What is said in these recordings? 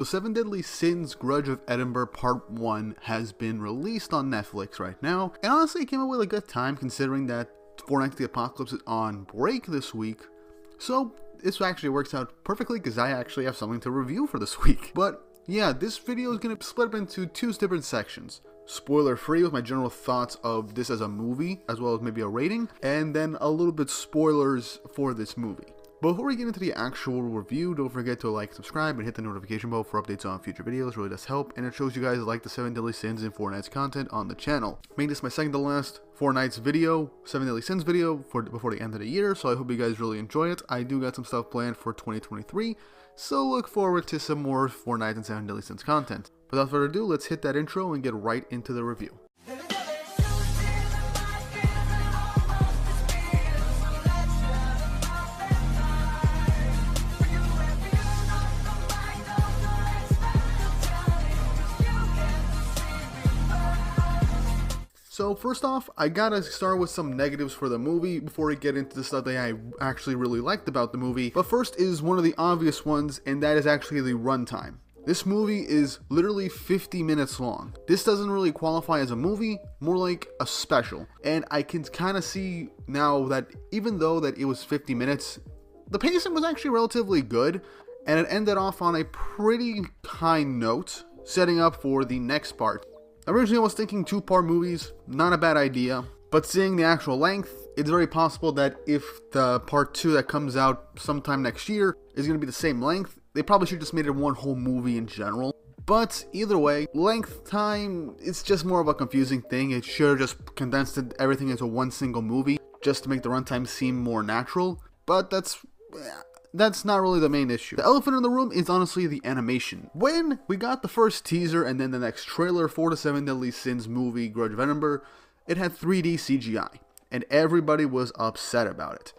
So 7 Deadly Sins Grudge of Edinburgh Part 1 has been released on Netflix right now, and honestly it came out with a good time considering that Four Knights of the Apocalypse is on break this week, so this actually works out perfectly because I actually have something to review for this week. But yeah, this video is going to split up into two different sections. Spoiler free with my general thoughts of this as a movie, as well as maybe a rating, and then a little bit spoilers for this movie. Before we get into the actual review, don't forget to like, subscribe, and hit the notification bell for updates on future videos. It really does help, and it shows you guys like the 7 Deadly Sins and Four Knights content on the channel. Make this my second to last Four Knights video, 7 Deadly Sins video before the end of the year, so I hope you guys really enjoy it. I do got some stuff planned for 2023, so look forward to some more Four Knights and 7 Deadly Sins content. Without further ado, let's hit that intro and get right into the review. So first off, I gotta start with some negatives for the movie before we get into the stuff that I actually really liked about the movie. But first is one of the obvious ones, and that is actually the runtime. This movie is literally 50 minutes long. This doesn't really qualify as a movie, more like a special. And I can kind of see now that even though that it was 50 minutes, the pacing was actually relatively good, and it ended off on a pretty high note, setting up for the next part. Originally I was thinking 2-part movies, not a bad idea, but seeing the actual length, it's very possible that if the part 2 that comes out sometime next year is going to be the same length, they probably should just made it one whole movie in general. But either way, length time, it's just more of a confusing thing. It should have just condensed everything into one single movie just to make the runtime seem more natural, but that's not really the main issue. The elephant in the room is honestly the animation. When we got the first teaser and then the next trailer for the 7 Deadly Sins movie, Grudge of Edinburgh, it had 3D CGI, and everybody was upset about it.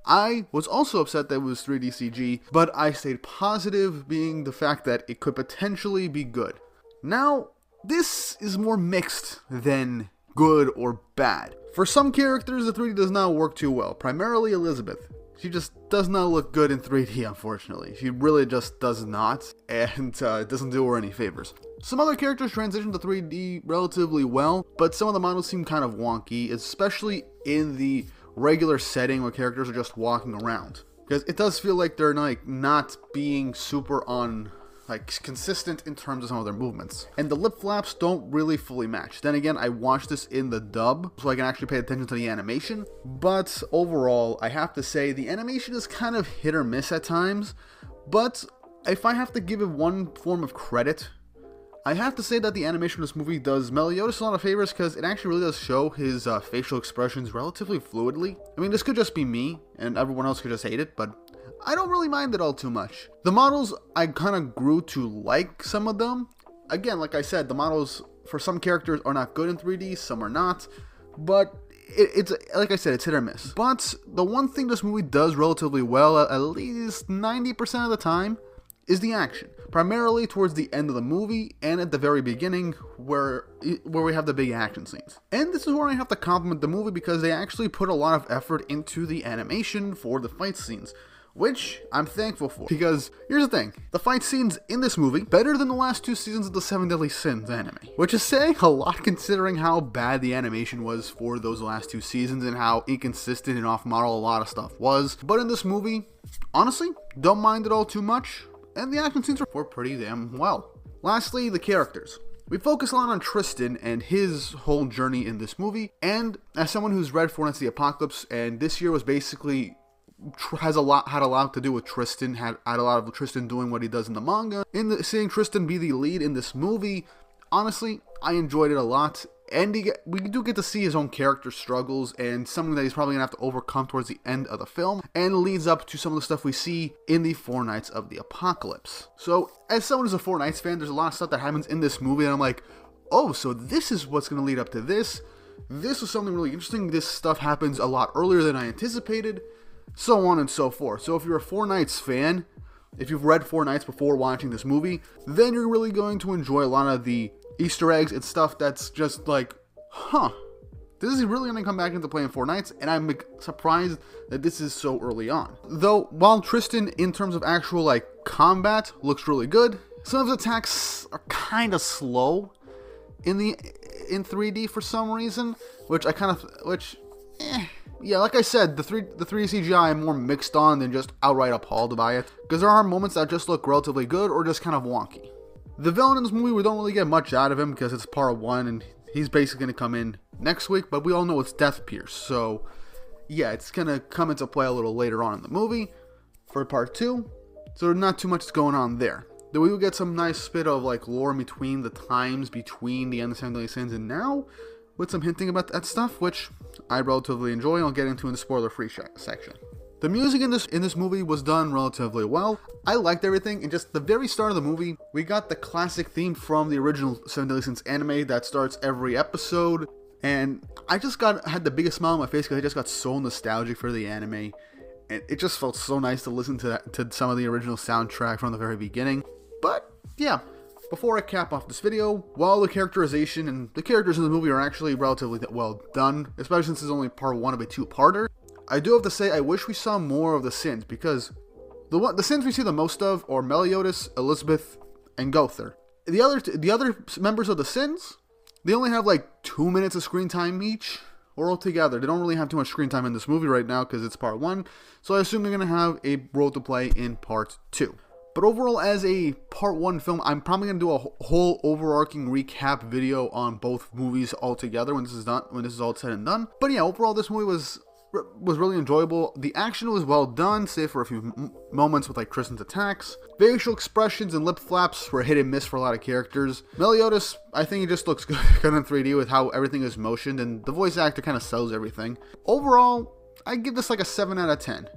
I was also upset that it was 3D CG, but I stayed positive, being the fact that it could potentially be good. Now, this is more mixed than good or bad. For some characters, the 3D does not work too well, primarily Elizabeth. She just does not look good in 3D, unfortunately. She really just does not, and it doesn't do her any favors. Some other characters transition to 3D relatively well, but some of the models seem kind of wonky, especially in the regular setting where characters are just walking around. Because it does feel like they're not being super consistent in terms of some of their movements. And the lip flaps don't really fully match. Then again, I watched this in the dub, so I can actually pay attention to the animation. But overall, I have to say, the animation is kind of hit or miss at times. But if I have to give it one form of credit, I have to say that the animation of this movie does Meliodas a lot of favors because it actually really does show his facial expressions relatively fluidly. I mean, this could just be me, and everyone else could just hate it, but I don't really mind it all too much. The models, I kind of grew to like some of them. Again, like I said, the models for some characters are not good in 3D, some are not. But it's like I said, it's hit or miss. But the one thing this movie does relatively well, at least 90% of the time, is the action. Primarily towards the end of the movie and at the very beginning where we have the big action scenes. And this is where I have to compliment the movie because they actually put a lot of effort into the animation for the fight scenes, which I'm thankful for. Because here's the thing, the fight scenes in this movie better than the last 2 seasons of the 7 Deadly Sins anime, which is saying a lot considering how bad the animation was for those last 2 seasons and how inconsistent and off-model a lot of stuff was. But in this movie, honestly, don't mind it all too much, and the action scenes were pretty damn well. Lastly, the characters. We focus a lot on Tristan and his whole journey in this movie, and as someone who's read Four Knights of the Apocalypse, and this year was basically had a lot to do with Tristan, had a lot of Tristan doing what he does in the manga. Seeing Tristan be the lead in this movie, honestly, I enjoyed it a lot. And we do get to see his own character struggles and something that he's probably going to have to overcome towards the end of the film, and leads up to some of the stuff we see in the Four Knights of the Apocalypse. So, as someone who's a Four Knights fan, there's a lot of stuff that happens in this movie and I'm like, oh, so this is what's going to lead up to this. This was something really interesting. This stuff happens a lot earlier than I anticipated. So on and so forth. So if you're a Four Knights fan, if you've read Four Knights before watching this movie, then you're really going to enjoy a lot of the Easter eggs and stuff that's just like, huh, this is really going to come back into play in Four Knights, and I'm surprised that this is so early on. Though, while Tristan, in terms of actual, combat, looks really good, Some of the attacks are kind of slow in 3D for some reason, yeah, like I said, the 3D CGI I'm more mixed on than just outright appalled by it, because there are moments that just look relatively good or just kind of wonky. The villain in this movie, we don't really get much out of him because it's part 1 and he's basically going to come in next week, but we all know it's Death Pierce, so yeah, it's going to come into play a little later on in the movie for part 2, so not too much is going on there. Then we will get some nice bit of like lore in between the times between the end of 7 Deadly Sins and now, with some hinting about that stuff, which I relatively enjoy and I'll get into in the spoiler-free section. The music in this movie was done relatively well. I liked everything, and just the very start of the movie, we got the classic theme from the original 7 Deadly Sins anime that starts every episode, and I just had the biggest smile on my face because I just got so nostalgic for the anime, and it just felt so nice to listen to some of the original soundtrack from the very beginning. But yeah, before I cap off this video, while the characterization and the characters in the movie are actually relatively well done, especially since it's only part 1 of a 2-parter, I do have to say I wish we saw more of the Sins, because the Sins we see the most of are Meliodas, Elizabeth, and Gother. The other members of the Sins, they only have like 2 minutes of screen time each, or altogether. They don't really have too much screen time in this movie right now because it's part 1, so I assume they're going to have a role to play in part 2. But overall, as a part 1 film, I'm probably going to do a whole overarching recap video on both movies altogether when this is all said and done. But yeah, overall, this movie was really enjoyable. The action was well done, save for a few moments with like Tristan's attacks. Facial expressions and lip flaps were hit and miss for a lot of characters. Meliodas, I think he just looks good in 3D with how everything is motioned, and the voice actor kind of sells everything. Overall, I give this like a 7 out of 10.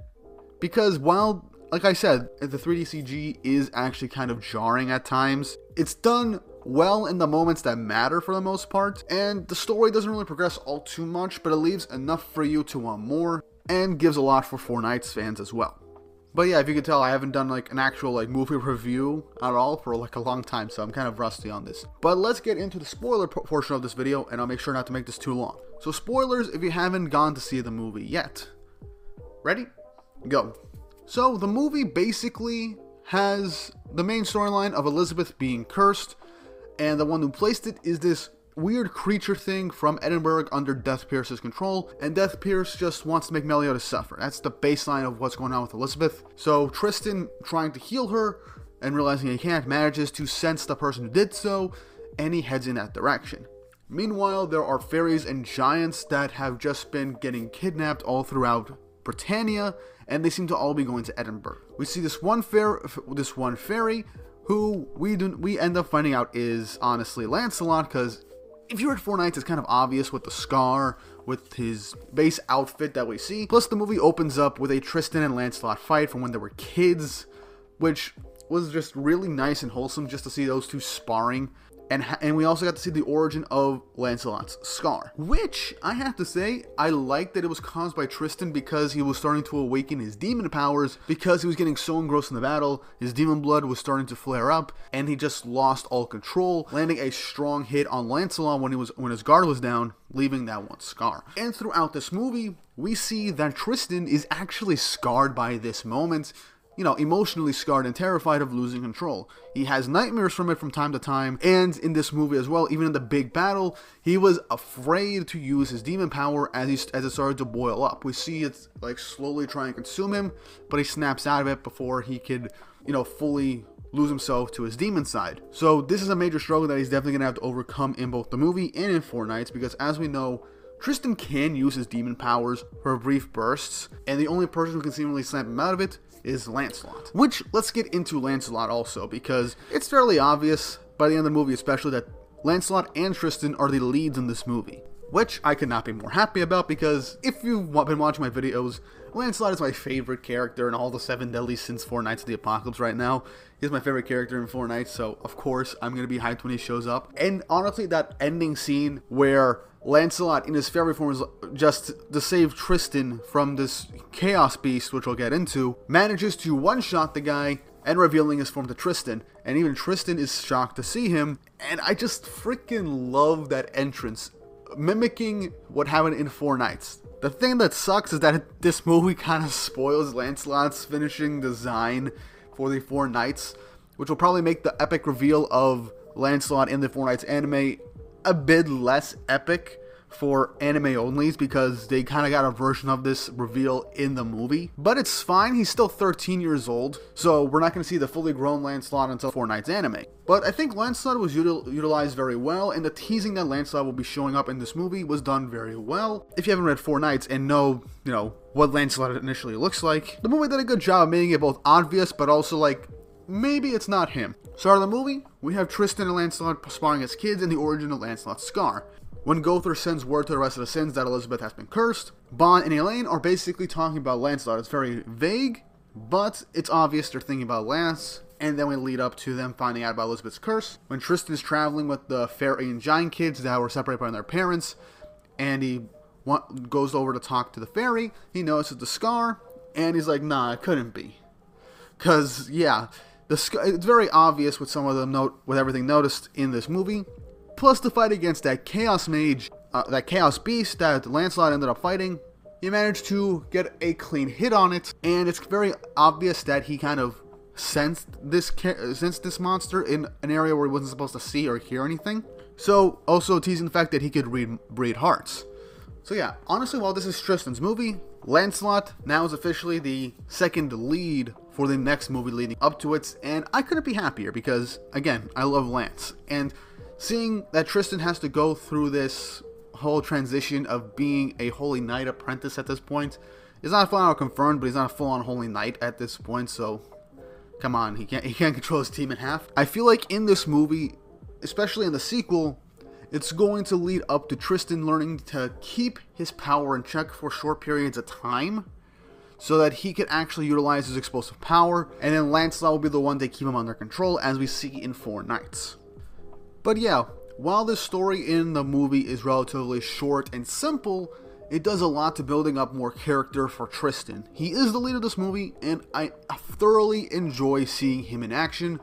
Because while, like I said, the 3D CG is actually kind of jarring at times, it's done well in the moments that matter for the most part, and the story doesn't really progress all too much, but it leaves enough for you to want more, and gives a lot for Four Knights fans as well. But yeah, if you could tell, I haven't done like an actual like movie review at all for like a long time, so I'm kind of rusty on this. But let's get into the spoiler portion of this video, and I'll make sure not to make this too long. So spoilers if you haven't gone to see the movie yet. Ready? Go. So the movie basically has the main storyline of Elizabeth being cursed, and the one who placed it is this weird creature thing from Edinburgh under Death Pierce's control, and Death Pierce just wants to make Meliodas suffer. That's the baseline of what's going on with Elizabeth. So Tristan, trying to heal her and realizing he can't, manages to sense the person who did so, and he heads in that direction. Meanwhile, there are fairies and giants that have just been getting kidnapped all throughout Britannia, and they seem to all be going to Edinburgh. We see this one fairy who we end up finding out is honestly Lancelot, because if you're at Four Knights, it's kind of obvious with the scar, with his base outfit that we see. Plus, the movie opens up with a Tristan and Lancelot fight from when they were kids, which was just really nice and wholesome just to see those two sparring. And we also got to see the origin of Lancelot's scar, which I have to say, I like that it was caused by Tristan because he was starting to awaken his demon powers, because he was getting so engrossed in the battle, his demon blood was starting to flare up, and he just lost all control, landing a strong hit on Lancelot when his guard was down, leaving that one scar. And throughout this movie, we see that Tristan is actually scarred by this moment, emotionally scarred and terrified of losing control. He has nightmares from it from time to time, and in this movie as well, even in the big battle, he was afraid to use his demon power as it started to boil up. We see it like slowly trying to consume him, but he snaps out of it before he could, fully lose himself to his demon side. So this is a major struggle that he's definitely going to have to overcome in both the movie and in Four Knights, because as we know, Tristan can use his demon powers for brief bursts, and the only person who can seemingly snap him out of it is Lancelot. Which, let's get into Lancelot also, because it's fairly obvious by the end of the movie especially that Lancelot and Tristan are the leads in this movie, which I could not be more happy about, because if you've been watching my videos, Lancelot is my favorite character in all the 7 Deadly Sins Four Knights of the Apocalypse right now. He's my favorite character in Four Knights, so of course I'm going to be hyped when he shows up. And honestly, that ending scene where Lancelot in his fairy form is just to save Tristan from this chaos beast, which we'll get into, manages to one-shot the guy and revealing his form to Tristan. And even Tristan is shocked to see him, and I just freaking love that entrance, mimicking what happened in Four Knights. The thing that sucks is that this movie kind of spoils Lancelot's finishing design for the Four Knights, which will probably make the epic reveal of Lancelot in the Four Knights anime a bit less epic for anime onlys, because they kind of got a version of this reveal in the movie. But it's fine, he's still 13 years old, so we're not going to see the fully grown Lancelot until Four Knights anime. But I think Lancelot was utilized very well, and the teasing that Lancelot will be showing up in this movie was done very well. If you haven't read Four Knights and know, what Lancelot initially looks like, the movie did a good job of making it both obvious, but also like, maybe it's not him. Start of the movie, we have Tristan and Lancelot sparring as kids and the origin of Lancelot's scar. When Gowther sends word to the rest of the Sins that Elizabeth has been cursed, Bond and Elaine are basically talking about Lancelot. It's very vague, but it's obvious they're thinking about Lance, and then we lead up to them finding out about Elizabeth's curse. When Tristan is traveling with the fairy and giant kids that were separated by their parents, and he goes over to talk to the fairy, he notices the scar, and he's like, nah, it couldn't be. Because, yeah, it's very obvious with some of them with everything noticed in this movie. Plus the fight against that Chaos Mage, that Chaos Beast that Lancelot ended up fighting. He managed to get a clean hit on it, and it's very obvious that he kind of sensed this monster in an area where he wasn't supposed to see or hear anything. So, also teasing the fact that he could read hearts. So yeah, honestly, while this is Tristan's movie, Lancelot now is officially the second lead for the next movie leading up to it, and I couldn't be happier because, again, I love Lance, and seeing that Tristan has to go through this whole transition of being a Holy Knight apprentice at this point is not flat out confirmed, but he's not a full-on Holy Knight at this point, so come on, he can't control his team in half. I feel like in this movie, especially in the sequel, it's going to lead up to Tristan learning to keep his power in check for short periods of time, so that he can actually utilize his explosive power, and then Lancelot will be the one to keep him under control, as we see in Four Knights. But yeah, while this story in the movie is relatively short and simple, it does a lot to building up more character for Tristan. He is the lead of this movie, and I thoroughly enjoy seeing him in action,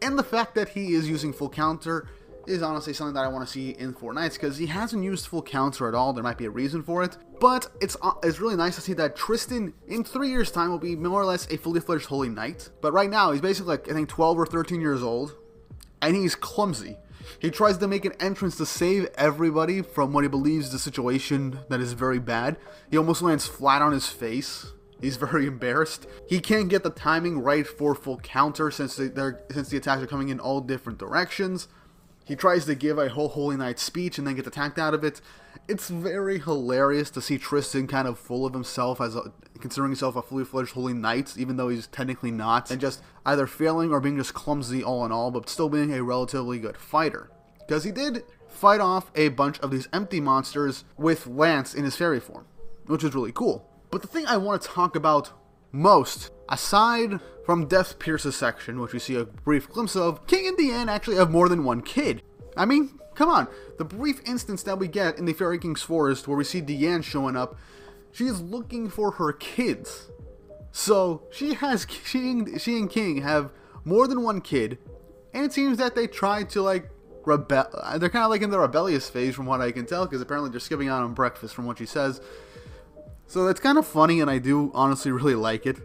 and the fact that he is using full counter is honestly something that I want to see in Four Knights, because he hasn't used full counter at all. There might be a reason for it, but it's really nice to see that Tristan in 3 years time will be more or less a fully fledged Holy Knight. But right now he's basically like, I think 12 or 13 years old, and he's clumsy. He tries to make an entrance to save everybody from what he believes is a situation that is very bad. He almost lands flat on his face. He's very embarrassed. He can't get the timing right for full counter since the attacks are coming in all different directions. He tries to give a whole Holy Knight speech and then gets attacked out of it. It's very hilarious to see Tristan kind of full of himself, considering himself a fully fledged Holy Knight, even though he's technically not, and just either failing or being just clumsy all in all, but still being a relatively good fighter. Because he did fight off a bunch of these empty monsters with Lance in his fairy form, which is really cool. But the thing I want to talk about most, aside from Death Pierce's section, which we see a brief glimpse of, King and Diane actually have more than one kid. I mean, come on, the brief instance that we get in the Fairy King's Forest where we see Diane showing up, she is looking for her kids. So, she and King have more than one kid, and it seems that they tried to, like, rebel. They're kind of like in the rebellious phase from what I can tell, because apparently they're skipping out on breakfast from what she says. So that's kind of funny, and I do honestly really like it.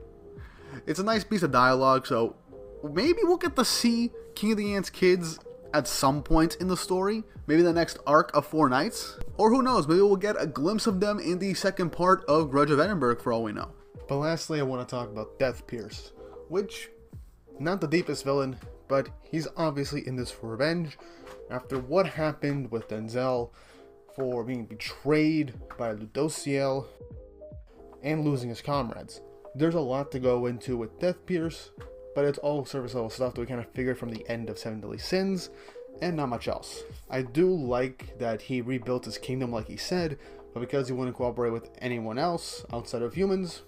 It's a nice piece of dialogue, so maybe we'll get to see King of the Ants' kids at some point in the story. Maybe the next arc of Four Knights. Or who knows, maybe we'll get a glimpse of them in the second part of Grudge of Edinburgh for all we know. But lastly, I want to talk about Death Pierce, which, not the deepest villain, but he's obviously in this for revenge after what happened with Denzel for being betrayed by Ludociel and losing his comrades. There's a lot to go into with Death Pierce, but it's all surface level stuff that we kind of figured from the end of Seven Deadly Sins, and not much else. I do like that he rebuilt his kingdom like he said, but because he wouldn't cooperate with anyone else outside of humans,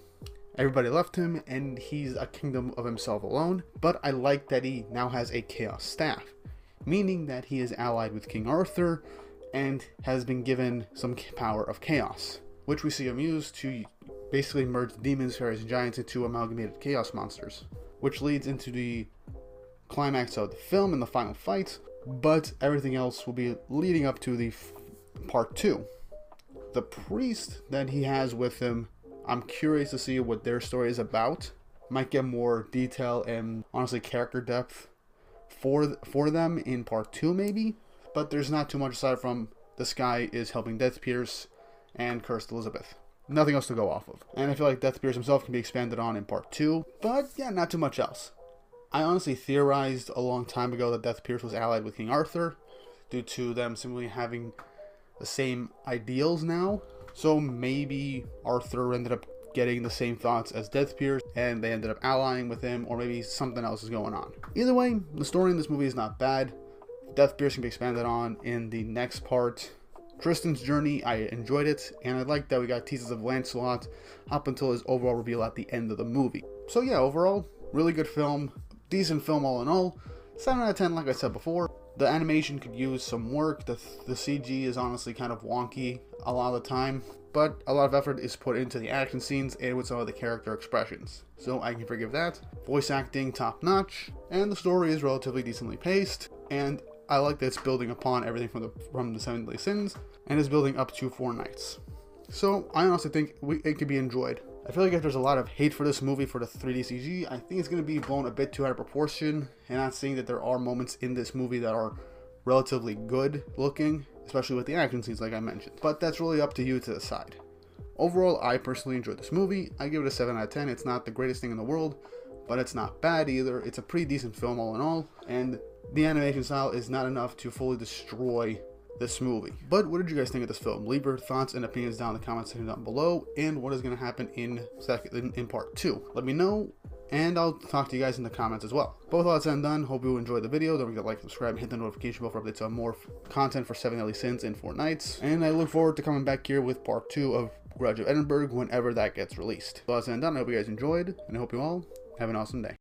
everybody left him, and he's a kingdom of himself alone. But I like that he now has a Chaos Staff, meaning that he is allied with King Arthur, and has been given some power of chaos, which we see him use to basically merge the demons, fairies, and giants into amalgamated chaos monsters, which leads into the climax of the film and the final fight, but everything else will be leading up to the part 2. The priest that he has with him, I'm curious to see what their story is about. Might get more detail and honestly character depth for them in part 2 maybe, but there's not too much aside from this guy is helping Death Pierce and Cursed Elizabeth. Nothing else to go off of. And I feel like Death Pierce himself can be expanded on in part 2, but yeah, not too much else. I honestly theorized a long time ago that Death Pierce was allied with King Arthur due to them simply having the same ideals now. So maybe Arthur ended up getting the same thoughts as Death Pierce and they ended up allying with him, or maybe something else is going on. Either way, the story in this movie is not bad. Death Pierce can be expanded on in the next part. Tristan's journey, I enjoyed it, and I like that we got teases of Lancelot up until his overall reveal at the end of the movie. So yeah, overall, really good film, decent film all in all. 7 out of 10 like I said before. The animation could use some work, the CG is honestly kind of wonky a lot of the time, but a lot of effort is put into the action scenes and with some of the character expressions, so I can forgive that. Voice acting top notch, and the story is relatively decently paced, and I like that it's building upon everything from the 7 Deadly Sins, and is building up to 4 Nights. So I honestly think it could be enjoyed. I feel like if there's a lot of hate for this movie for the 3D CG, I think it's going to be blown a bit too out of proportion, and I'm seeing that there are moments in this movie that are relatively good looking, especially with the action scenes like I mentioned. But that's really up to you to decide. Overall, I personally enjoyed this movie. I give it a 7 out of 10. It's not the greatest thing in the world, but it's not bad either. It's a pretty decent film all in all, and the animation style is not enough to fully destroy this movie. But what did you guys think of this film? Leave your thoughts and opinions down in the comment section down below, and what is going to happen in part 2. Let me know, and I'll talk to you guys in the comments as well. But with all that said and done, hope you enjoyed the video. Don't forget to like, subscribe, and hit the notification bell for updates on more content for 7 Deadly Sins and 4 Nights. And I look forward to coming back here with part 2 of Grudge of Edinburgh whenever that gets released. So with all that said and done, I hope you guys enjoyed, and I hope you all have an awesome day.